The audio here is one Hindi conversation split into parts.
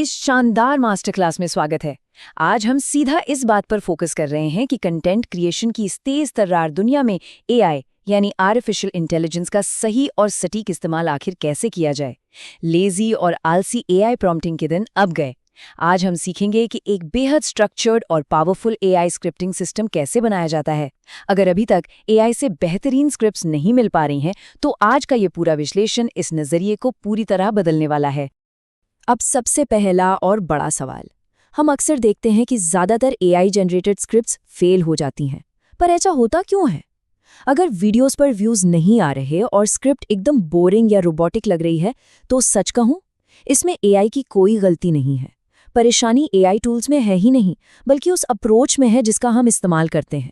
इस शानदार मास्टर क्लास में स्वागत है। आज हम सीधा इस बात पर फोकस कर रहे हैं कि कंटेंट क्रिएशन की इस तेज तर्रार दुनिया में एआई यानी आर्टिफिशियल इंटेलिजेंस का सही और सटीक इस्तेमाल आखिर कैसे किया जाए। लेजी और आलसी एआई प्रॉम्प्टिंग के दिन अब गए। आज हम सीखेंगे कि एक बेहद स्ट्रक्चर्ड और पावरफुल एआई स्क्रिप्टिंग सिस्टम कैसे बनाया जाता है। अगर अभी तक एआई से बेहतरीन स्क्रिप्ट्स नहीं मिल पा रही हैं, तो आज का ये पूरा विश्लेषण इस नजरिए को पूरी तरह बदलने वाला है। अब सबसे पहला और बड़ा सवाल, हम अक्सर देखते हैं कि ज़्यादातर एआई जनरेटेड स्क्रिप्ट्स फेल हो जाती हैं, पर ऐसा होता क्यों है? अगर वीडियोस पर व्यूज़ नहीं आ रहे और स्क्रिप्ट एकदम बोरिंग या रोबोटिक लग रही है, तो सच कहूँ, इसमें एआई की कोई गलती नहीं है। परेशानी एआई टूल्स में है ही नहीं, बल्कि उस अप्रोच में है जिसका हम इस्तेमाल करते हैं।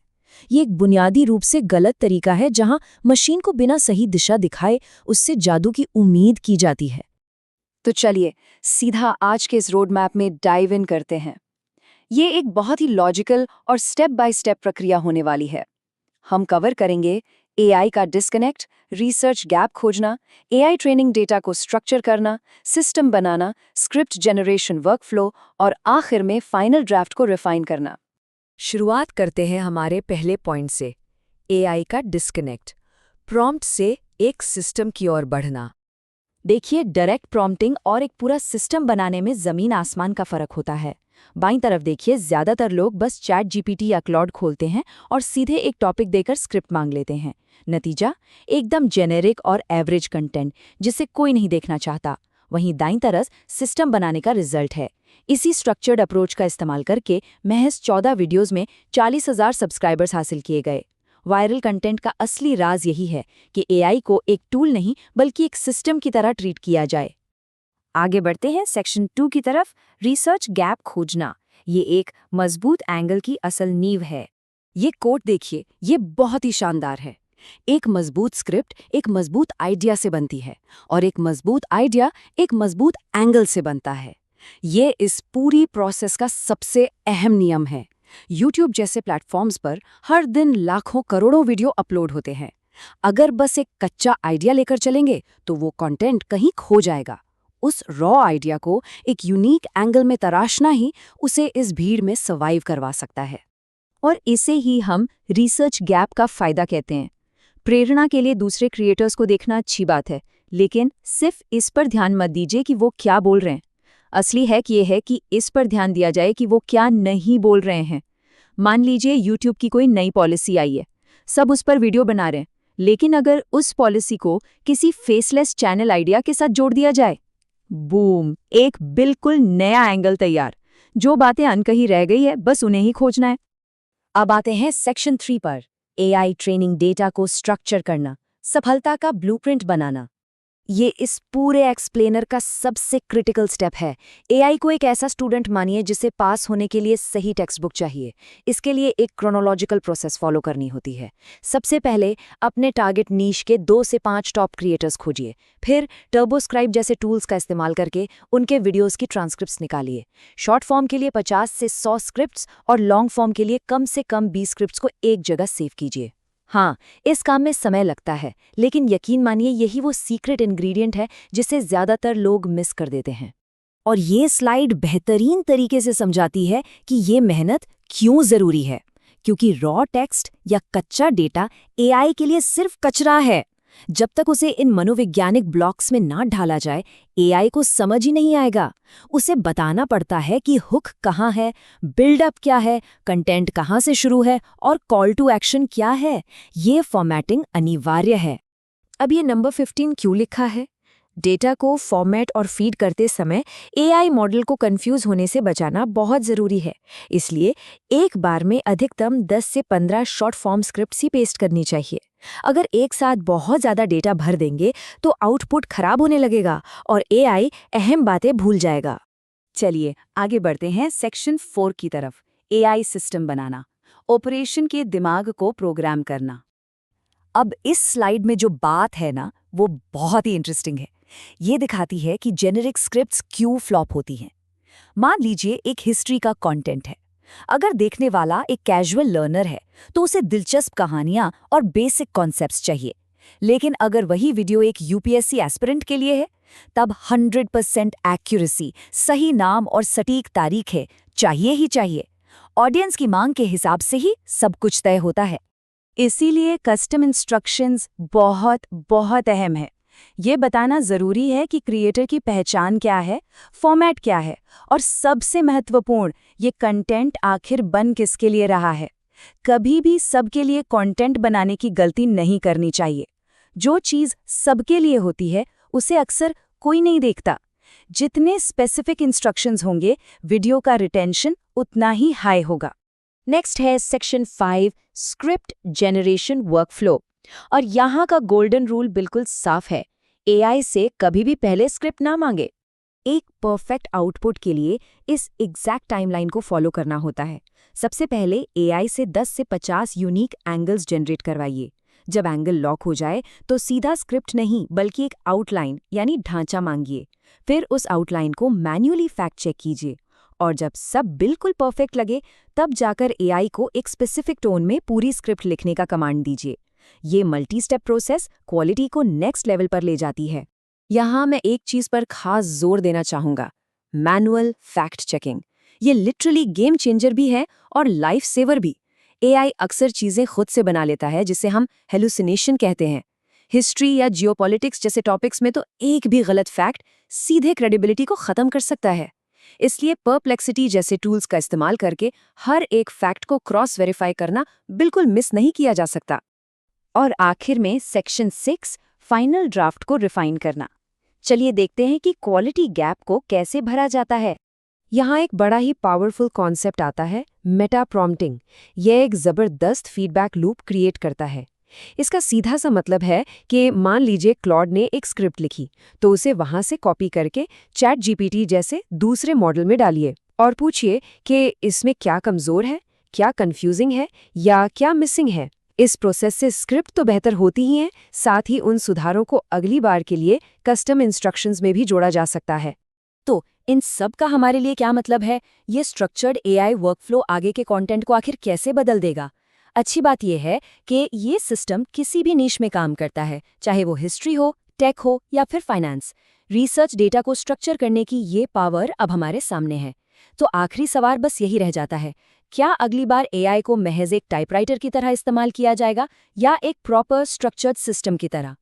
ये एक बुनियादी रूप से गलत तरीका है जहां मशीन को बिना सही दिशा दिखाए उससे जादू की उम्मीद की जाती है। तो चलिए सीधा आज के इस रोड मैप में डाइव इन करते हैं। ये एक बहुत ही लॉजिकल और स्टेप बाय स्टेप प्रक्रिया होने वाली है। हम कवर करेंगे एआई का डिस्कनेक्ट, रिसर्च गैप खोजना, एआई ट्रेनिंग डेटा को स्ट्रक्चर करना, सिस्टम बनाना, स्क्रिप्ट जनरेशन वर्कफ्लो और आखिर में फाइनल ड्राफ्ट को रिफाइन करना। शुरुआत करते हैं हमारे पहले पॉइंट से, एआई का डिस्कनेक्ट, प्रॉम्प्ट से एक सिस्टम की ओर बढ़ना। देखिए, डायरेक्ट प्रॉम्प्टिंग और एक पूरा सिस्टम बनाने में जमीन आसमान का फर्क होता है। बाईं तरफ देखिए, ज्यादातर लोग बस चैट जीपीटी या क्लॉड खोलते हैं और सीधे एक टॉपिक देकर स्क्रिप्ट मांग लेते हैं। नतीजा एकदम जेनेरिक और एवरेज कंटेंट जिसे कोई नहीं देखना चाहता। वहीं दाईं तरफ सिस्टम बनाने का रिजल्ट है। इसी स्ट्रक्चर्ड अप्रोच का इस्तेमाल करके महज 14 वीडियोज में 40,000 सब्सक्राइबर्स हासिल किए गए। वायरल कंटेंट का असली राज यही है कि एआई को एक टूल नहीं बल्कि एक सिस्टम की तरह ट्रीट किया जाए। आगे बढ़ते हैं सेक्शन 2 की तरफ, रिसर्च गैप खोजना। ये एक मजबूत एंगल की असल नींव है। ये कोट देखिए, ये बहुत ही शानदार है। एक मजबूत स्क्रिप्ट एक मजबूत आइडिया से बनती है और एक मजबूत आइडिया एक मजबूत एंगल से बनता है। ये इस पूरी प्रोसेस का सबसे अहम नियम है। YouTube जैसे प्लेटफॉर्म्स पर हर दिन लाखों करोड़ों वीडियो अपलोड होते हैं। अगर बस एक कच्चा आइडिया लेकर चलेंगे तो वो कंटेंट कहीं खो जाएगा। उस रॉ आइडिया को एक यूनिक एंगल में तराशना ही उसे इस भीड़ में सर्वाइव करवा सकता है। और इसे ही हम रिसर्च गैप का फायदा कहते हैं। प्रेरणा के लिए दूसरे क्रिएटर्स को देखना अच्छी बात है, लेकिन सिर्फ इस पर ध्यान मत दीजिए कि वो क्या बोल रहे हैं। असली हैक ये है कि इस पर ध्यान दिया जाए कि वो क्या नहीं बोल रहे हैं। मान लीजिए YouTube की कोई नई पॉलिसी आई है, सब उस पर वीडियो बना रहे हैं, लेकिन अगर उस पॉलिसी को किसी फेसलेस चैनल आइडिया के साथ जोड़ दिया जाए, बूम, एक बिल्कुल नया एंगल तैयार। जो बातें अनकही रह गई है, बस उन्हें ही खोजना है। अब आते हैं सेक्शन 3 पर, एआई ट्रेनिंग डेटा को स्ट्रक्चर करना, सफलता का ब्लूप्रिंट बनाना। ये इस पूरे एक्सप्लेनर का सबसे क्रिटिकल स्टेप है। एआई को एक ऐसा स्टूडेंट मानिए जिसे पास होने के लिए सही टेक्स्ट बुक चाहिए। इसके लिए एक क्रोनोलॉजिकल प्रोसेस फॉलो करनी होती है। सबसे पहले अपने टारगेट नीश के 2 से 5 टॉप क्रिएटर्स खोजिए। फिर टर्बोस्क्राइब जैसे टूल्स का इस्तेमाल करके उनके वीडियोस की ट्रांसक्रिप्ट्स निकालिए। शॉर्ट फॉर्म के लिए 50 से 100 स्क्रिप्ट्स और लॉन्ग फॉर्म के लिए कम से कम 20 स्क्रिप्ट्स को एक जगह सेव कीजिए। हाँ, इस काम में समय लगता है, लेकिन यकीन मानिए यही वो सीक्रेट इंग्रेडिएंट है जिसे ज्यादातर लोग मिस कर देते हैं। और ये स्लाइड बेहतरीन तरीके से समझाती है कि ये मेहनत क्यों जरूरी है। क्योंकि रॉ टेक्स्ट या कच्चा डेटा एआई के लिए सिर्फ कचरा है। जब तक उसे इन मनोवैज्ञानिक ब्लॉक्स में ना ढाला जाए, एआई को समझ ही नहीं आएगा। उसे बताना पड़ता है कि हुक कहाँ है, बिल्डअप क्या है, कंटेंट कहाँ से शुरू है और कॉल टू एक्शन क्या है। ये फॉर्मेटिंग अनिवार्य है। अब ये नंबर 15 क्यों लिखा है? डेटा को फॉर्मेट और फीड करते समय एआई मॉडल को कंफ्यूज होने से बचाना बहुत ज़रूरी है। इसलिए एक बार में अधिकतम 10 से 15 शॉर्ट फॉर्म स्क्रिप्ट्स ही पेस्ट करनी चाहिए। अगर एक साथ बहुत ज़्यादा डेटा भर देंगे तो आउटपुट खराब होने लगेगा और एआई अहम बातें भूल जाएगा। चलिए आगे बढ़ते हैं सेक्शन 4 की तरफ, एआई सिस्टम बनाना, ऑपरेशन के दिमाग को प्रोग्राम करना। अब इस स्लाइड में जो बात है ना, वो बहुत ही इंटरेस्टिंग है। ये दिखाती है कि जेनेरिक स्क्रिप्ट्स क्यों फ्लॉप होती हैं। मान लीजिए एक हिस्ट्री का कंटेंट है। अगर देखने वाला एक कैजुअल लर्नर है तो उसे दिलचस्प कहानियां और बेसिक कॉन्सेप्ट्स चाहिए। लेकिन अगर वही वीडियो एक यूपीएससी एस्पिरेंट के लिए है, तब 100% एक्यूरेसी, सही नाम और सटीक तारीख है, चाहिए ही चाहिए। ऑडियंस की मांग के हिसाब से ही सब कुछ तय होता है। इसीलिए कस्टम इंस्ट्रक्शंस बहुत बहुत अहम है। ये बताना ज़रूरी है कि क्रिएटर की पहचान क्या है, फॉर्मेट क्या है, और सबसे महत्वपूर्ण, ये कंटेंट आखिर बन किसके लिए रहा है। कभी भी सबके लिए कंटेंट बनाने की गलती नहीं करनी चाहिए। जो चीज़ सबके लिए होती है, उसे अक्सर कोई नहीं देखता। जितने स्पेसिफिक इंस्ट्रक्शंस होंगे, वीडियो का रिटेंशन उतना ही हाई होगा। नेक्स्ट है सेक्शन 5, स्क्रिप्ट जनरेशन वर्कफ्लो। और यहाँ का गोल्डन रूल बिल्कुल साफ है, एआई से कभी भी पहले स्क्रिप्ट ना मांगे। एक परफेक्ट आउटपुट के लिए इस एग्जैक्ट टाइमलाइन को फॉलो करना होता है। सबसे पहले एआई से 10 से 50 यूनिक एंगल्स जनरेट करवाइए। जब एंगल लॉक हो जाए तो सीधा स्क्रिप्ट नहीं बल्कि एक आउटलाइन यानी ढांचा मांगिए। फिर उस आउटलाइन को मैन्युअली फैक्ट चेक कीजिए, और जब सब बिल्कुल परफेक्ट लगे तब जाकर एआई को एक स्पेसिफिक टोन में पूरी स्क्रिप्ट लिखने का कमांड दीजिए। ये मल्टी स्टेप प्रोसेस क्वालिटी को नेक्स्ट लेवल पर ले जाती है। यहाँ मैं एक चीज़ पर खास जोर देना चाहूँगा, मैनुअल फैक्ट चेकिंग। ये लिटरली गेम चेंजर भी है और लाइफ सेवर भी। एआई अक्सर चीज़ें खुद से बना लेता है, जिसे हम हेलुसिनेशन कहते हैं। हिस्ट्री या जियोपॉलिटिक्स जैसे टॉपिक्स में तो एक भी गलत फैक्ट सीधे क्रेडिबिलिटी को ख़त्म कर सकता है। इसलिए परप्लेक्सिटी जैसे टूल्स का इस्तेमाल करके हर एक फैक्ट को क्रॉस वेरीफाई करना बिल्कुल मिस नहीं किया जा सकता। और आखिर में सेक्शन 6, फाइनल ड्राफ्ट को रिफाइन करना। चलिए देखते हैं कि क्वालिटी गैप को कैसे भरा जाता है। यहाँ एक बड़ा ही पावरफुल कॉन्सेप्ट आता है, मेटा प्रॉम्प्टिंग। यह एक ज़बरदस्त फीडबैक लूप क्रिएट करता है। इसका सीधा सा मतलब है कि मान लीजिए क्लॉड ने एक स्क्रिप्ट लिखी, तो उसे वहाँ से कॉपी करके चैट जीपीटी जैसे दूसरे मॉडल में डालिए और पूछिए कि इसमें क्या कमज़ोर है, क्या कन्फ्यूजिंग है या क्या मिसिंग है। इस प्रोसेस से स्क्रिप्ट तो बेहतर होती ही है, साथ ही उन सुधारों को अगली बार के लिए कस्टम इंस्ट्रक्शंस में भी जोड़ा जा सकता है। तो इन सब का हमारे लिए क्या मतलब है? ये स्ट्रक्चर्ड एआई वर्कफ्लो आगे के कंटेंट को आखिर कैसे बदल देगा? अच्छी बात यह है कि ये सिस्टम किसी भी नीश में काम करता है, चाहे वो हिस्ट्री हो, टेक हो या फिर फाइनेंस। रिसर्च डेटा को स्ट्रक्चर करने की ये पावर अब हमारे सामने है। तो आखिरी सवाल बस यही रह जाता है, क्या अगली बार एआई को महज एक टाइपराइटर की तरह इस्तेमाल किया जाएगा या एक प्रॉपर स्ट्रक्चर्ड सिस्टम की तरह?